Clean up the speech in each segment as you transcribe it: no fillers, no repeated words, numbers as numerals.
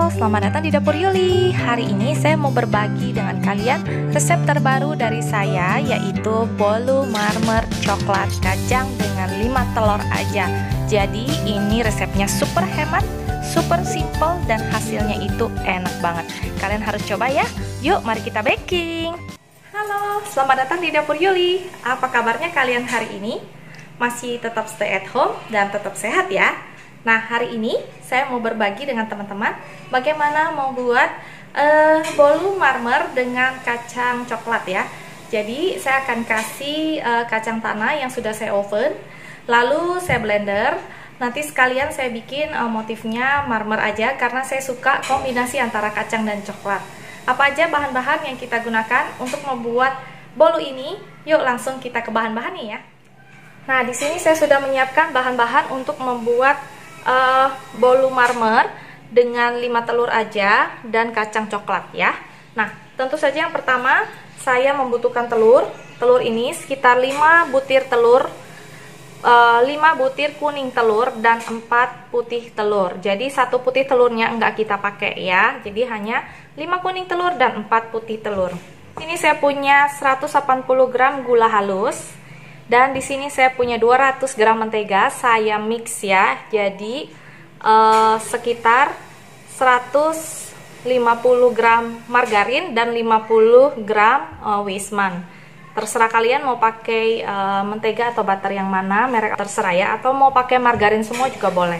selamat datang di Dapur Yuli. Hari ini saya mau berbagi dengan kalian resep terbaru dari saya, yaitu bolu marmer coklat kacang dengan 5 telur aja. Jadi ini resepnya super hemat, super simple, dan hasilnya itu enak banget. Kalian harus coba ya. Yuk mari kita baking. Halo, selamat datang di Dapur Yuli. Apa kabarnya kalian hari ini? Masih tetap stay at home dan tetap sehat ya? Nah, hari ini saya mau berbagi dengan teman-teman bagaimana membuat bolu marmer dengan kacang coklat ya. Jadi saya akan kasih kacang tanah yang sudah saya oven, lalu saya blender. Nanti sekalian saya bikin motifnya marmer aja karena saya suka kombinasi antara kacang dan coklat. Apa aja bahan-bahan yang kita gunakan untuk membuat bolu ini? Yuk langsung kita ke bahan-bahannya ya. Nah, di sini saya sudah menyiapkan bahan-bahan untuk membuat bolu marmer dengan 5 telur aja dan kacang coklat ya. Nah, tentu saja yang pertama saya membutuhkan telur. Telur ini sekitar 5 butir telur, 5 butir kuning telur dan 4 putih telur. Jadi 1 putih telurnya enggak kita pakai ya. Jadi hanya 5 kuning telur dan 4 putih telur. Ini saya punya 180 gram gula halus. Dan di sini saya punya 200 gram mentega, saya mix ya. Jadi sekitar 150 gram margarin dan 50 gram wisman. Terserah kalian mau pakai mentega atau butter yang mana, merek terserah ya, atau mau pakai margarin semua juga boleh.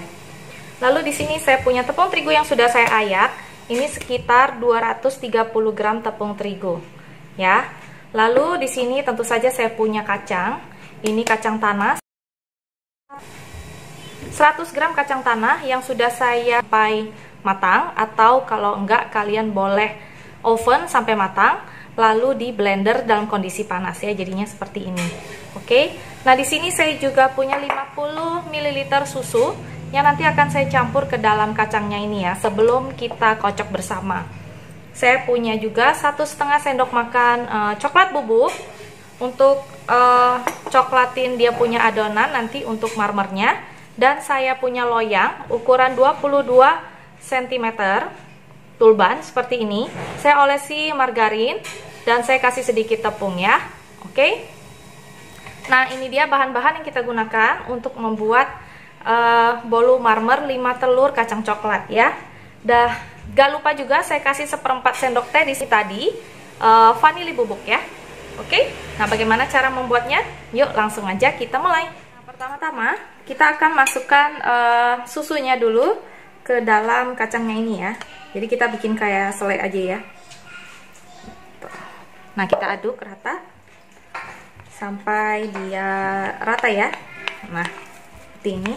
Lalu di sini saya punya tepung terigu yang sudah saya ayak. Ini sekitar 230 gram tepung terigu ya. Lalu di sini tentu saja saya punya kacang. Ini kacang tanah, 100 gram kacang tanah yang sudah saya sampai matang, atau kalau enggak kalian boleh oven sampai matang lalu di blender dalam kondisi panas ya, jadinya seperti ini. Oke. Nah, di sini saya juga punya 50 ml susu yang nanti akan saya campur ke dalam kacangnya ini ya, sebelum kita kocok bersama. Saya punya juga 1,5 sendok makan coklat bubuk untuk coklatin dia punya adonan nanti untuk marmernya. Dan saya punya loyang ukuran 22 cm tulban seperti ini. Saya olesi margarin dan saya kasih sedikit tepung ya. Oke. Nah, ini dia bahan-bahan yang kita gunakan untuk membuat bolu marmer 5 telur kacang coklat ya. Gak lupa juga saya kasih 1/4 sendok teh di sini tadi vanili bubuk ya. Oke, nah bagaimana cara membuatnya? Yuk langsung aja kita mulai. Nah, pertama-tama kita akan masukkan susunya dulu ke dalam kacangnya ini ya. Jadi kita bikin kayak selai aja ya. Nah, kita aduk rata sampai dia rata ya. Nah, seperti ini.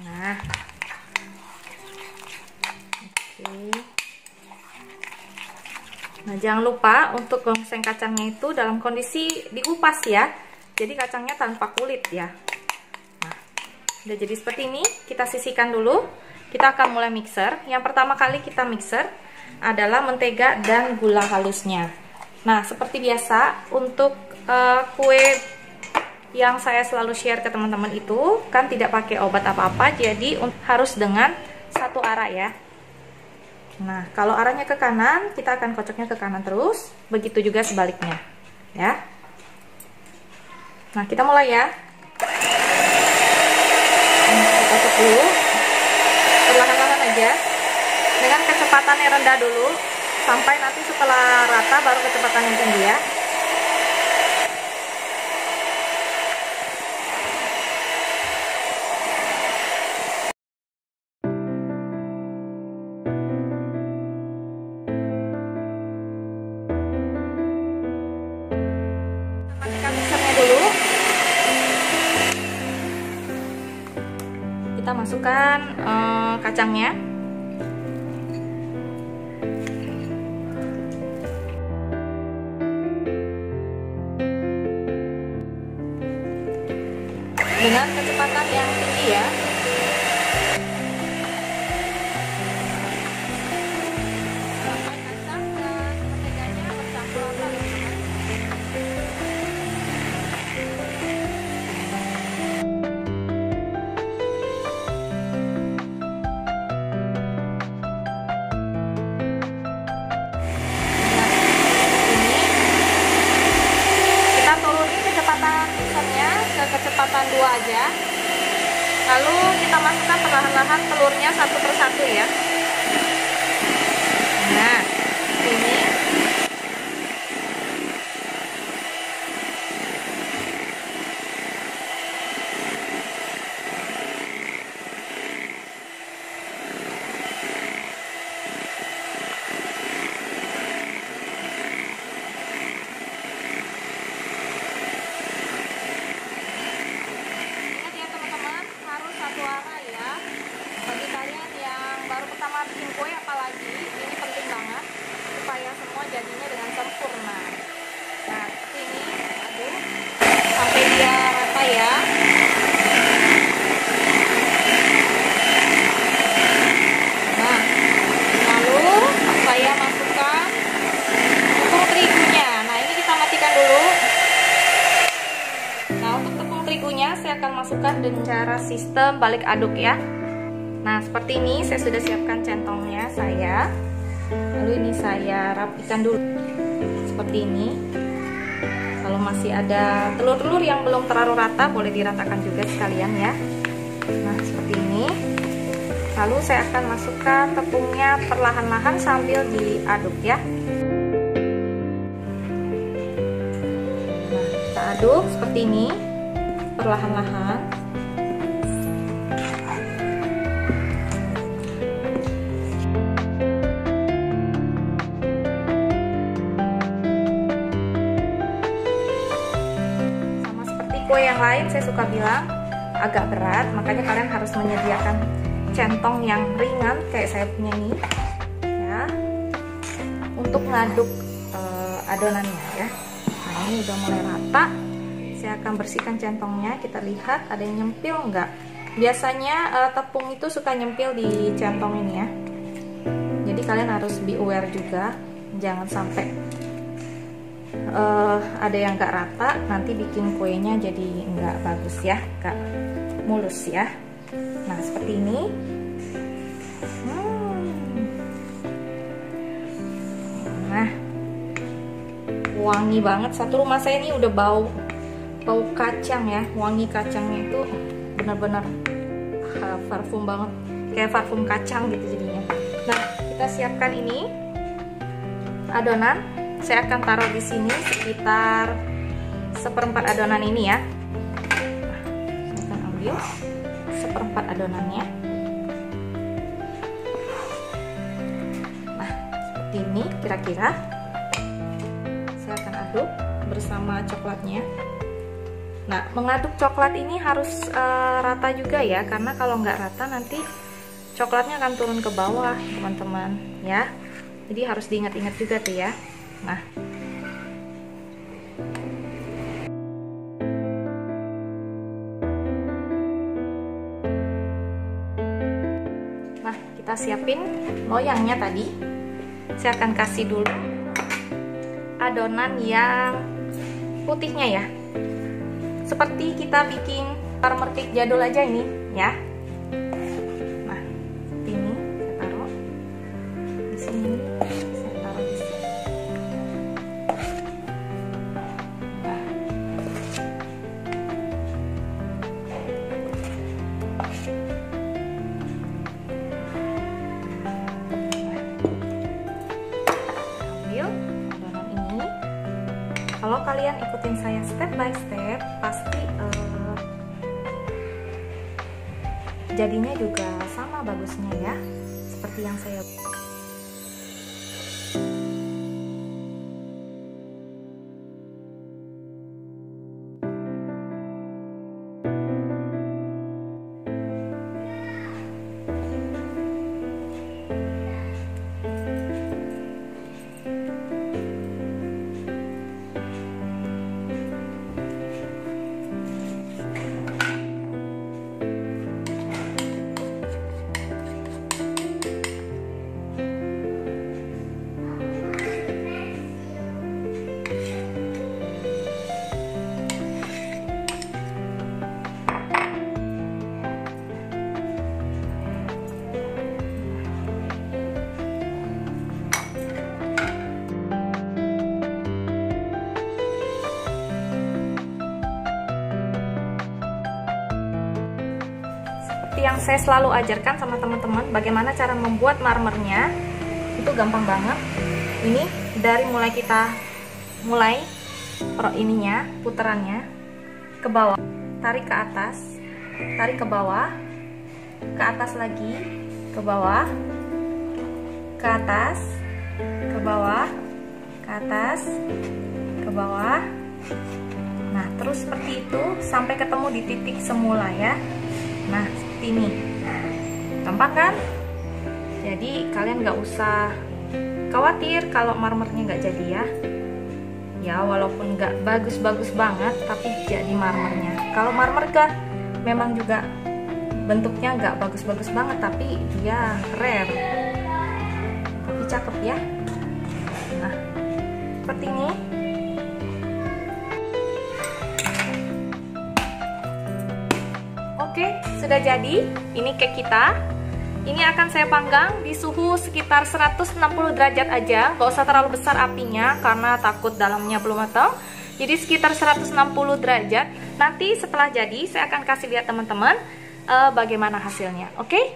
Nah, oke. Nah, jangan lupa untuk gongseng kacangnya itu dalam kondisi dikupas ya. Jadi kacangnya tanpa kulit ya. Nah, udah jadi seperti ini. Kita sisihkan dulu. Kita akan mulai mixer. Yang pertama kali kita mixer adalah mentega dan gula halusnya. Nah, seperti biasa untuk kue yang saya selalu share ke teman-teman itu kan tidak pakai obat apa-apa. Jadi harus dengan satu arah ya. Nah, kalau arahnya ke kanan, kita akan kocoknya ke kanan terus. Begitu juga sebaliknya, ya. Nah, kita mulai ya. Kita kocok dulu, perlahan-lahan aja, dengan kecepatan yang rendah dulu, sampai nanti setelah rata baru kecepatan yang tinggi ya. Kita masukkan kacangnya. Dengan kecepatan yang tinggi ya. Sampai kacang dan menteganya bercampur rata. Lalu kita masukkan perlahan-lahan telurnya satu persatu ya. Nah, ini satu arah ya. Bagi kalian yang baru pertama bikin kue apalagi, ini penting banget supaya semua jadinya dengan sempurna. Nah, ini aduk sampai dia rata ya. Nah, lalu saya masukkan tepung terigunya. Nah, ini kita matikan dulu. Nah, untuk tepung terigunya saya akan masukkan dengan cara sistem balik aduk ya. Nah, seperti ini saya sudah siapkan centongnya saya. Lalu ini saya rapikan dulu seperti ini. Kalau masih ada telur-telur yang belum terlalu rata, boleh diratakan juga sekalian ya. Nah, seperti ini. Lalu saya akan masukkan tepungnya perlahan-lahan sambil diaduk ya. Nah, kita aduk seperti ini perlahan-lahan. Sama seperti kue yang lain, saya suka bilang agak berat, makanya kalian harus menyediakan centong yang ringan kayak saya punya ini ya, untuk ngaduk adonannya ya. Nah, ini udah mulai rata. Saya akan bersihkan centongnya, kita lihat ada yang nyempil enggak. Biasanya tepung itu suka nyempil di centong ini ya. Jadi kalian harus be aware juga, jangan sampai ada yang enggak rata, nanti bikin kuenya jadi enggak bagus ya, enggak mulus ya. Nah, seperti ini. Nah, wangi banget. Satu rumah saya ini udah bau kacang ya, wangi kacangnya itu benar-benar parfum banget, kayak parfum kacang gitu jadinya. Nah, kita siapkan ini adonan. Saya akan taruh di sini sekitar seperempat adonan ini ya. Nah, saya akan ambil seperempat adonannya. Nah, seperti ini kira-kira. Saya akan aduk bersama coklatnya. Nah, mengaduk coklat ini harus rata juga ya, karena kalau nggak rata nanti coklatnya akan turun ke bawah teman-teman ya. Jadi harus diingat-ingat juga tuh ya. Nah, kita siapin loyangnya tadi. Saya akan kasih dulu adonan yang putihnya ya, seperti kita bikin farmer cake jadul aja ini ya. Nah, seperti ini saya taruh di sini, saya taruh di sini. Kalau kalian ikutin saya step by step, pasti jadinya juga sama bagusnya ya, seperti yang saya. seperti yang saya selalu ajarkan sama teman-teman, bagaimana cara membuat marmernya. Itu gampang banget. Ini dari mulai ininya, putarannya ke bawah, tarik ke atas, tarik ke bawah, ke atas lagi, ke bawah, ke atas, ke bawah, ke atas, ke bawah. Nah, terus seperti itu sampai ketemu di titik semula ya. Nah, seperti ini. Gampang kan? Jadi kalian nggak usah khawatir kalau marmernya nggak jadi ya. Ya, walaupun nggak bagus-bagus banget, tapi jadi marmernya. Kalau marmer kan memang juga bentuknya nggak bagus-bagus banget, tapi dia rare. Tapi cakep ya. Nah, seperti ini. Oke, sudah jadi. Ini cake kita. Ini akan saya panggang di suhu sekitar 160 derajat aja. Gak usah terlalu besar apinya karena takut dalamnya belum matang. Jadi sekitar 160 derajat. Nanti setelah jadi saya akan kasih lihat teman-teman bagaimana hasilnya. Oke?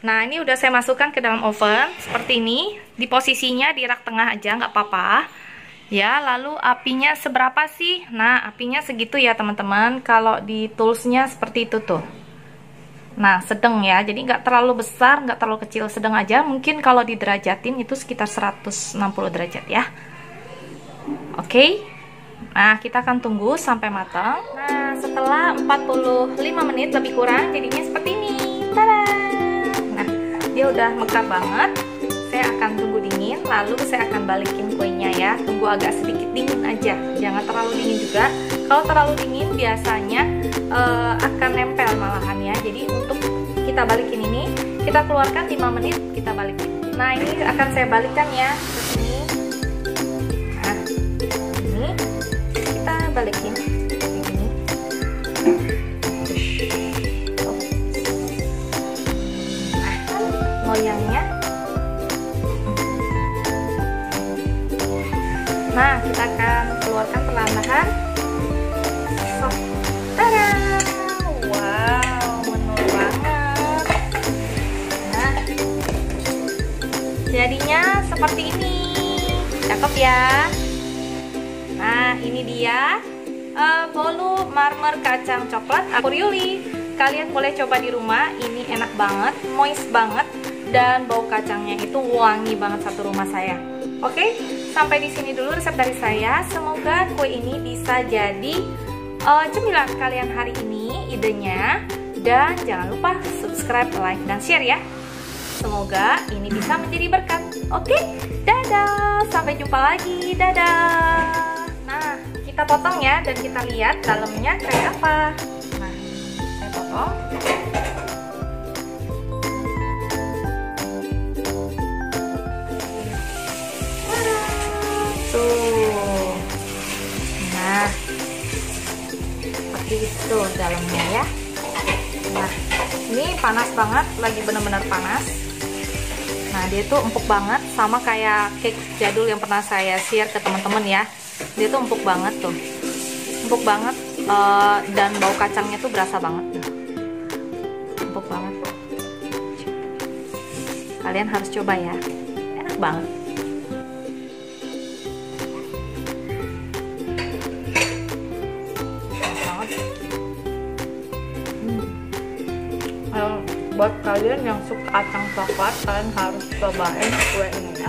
Nah, ini udah saya masukkan ke dalam oven seperti ini. Di posisinya di rak tengah aja, nggak apa-apa. Ya, lalu apinya seberapa sih? Nah, apinya segitu ya teman-teman. Kalau di toolsnya seperti itu tuh. Nah, sedang ya, jadi nggak terlalu besar, nggak terlalu kecil, sedang aja. Mungkin kalau diderajatin itu sekitar 160 derajat ya. Oke. Nah, kita akan tunggu sampai matang. Nah, setelah 45 menit lebih kurang, jadinya seperti ini. Tada! Nah, dia udah mekar banget. Saya akan tunggu dingin, lalu saya akan balikin kuenya ya. Tunggu agak sedikit dingin aja, jangan terlalu dingin juga. Kalau terlalu dingin biasanya akan nempel malahan ya. Jadi untuk kita balikin ini, kita keluarkan 5 menit, kita balikin. Nah, ini akan saya balikkan ya ke sini. Nah, ini kita balikin ini. Nah, loyangnya. Nah, kita akan keluarkan perlahan-lahan. Tada! Wow, menur banget. Nah, jadinya seperti ini. Cakep ya. Nah, ini dia bolu marmer kacang coklat Aku Yuli. Kalian boleh coba di rumah. Ini enak banget, moist banget, dan bau kacangnya itu wangi banget satu rumah saya. Oke, sampai di sini dulu resep dari saya. Semoga kue ini bisa jadi cemilan kalian hari ini, idenya. Dan jangan lupa subscribe, like, dan share ya. Semoga ini bisa menjadi berkat. Oke, dadah. Sampai jumpa lagi. Dadah. Nah, kita potong ya dan kita lihat dalamnya kayak apa. Nah, saya potong. Tuh. Nah, seperti itu dalamnya ya. Nah, ini panas banget, lagi bener-bener panas. Nah, dia tuh empuk banget, sama kayak cake jadul yang pernah saya share ke teman-teman ya. Dia tuh empuk banget tuh, empuk banget, dan bau kacangnya tuh berasa banget, empuk banget. Kalian harus coba ya, enak banget. Buat kalian yang suka kacang coklat, kalian harus cobain kue ini ya.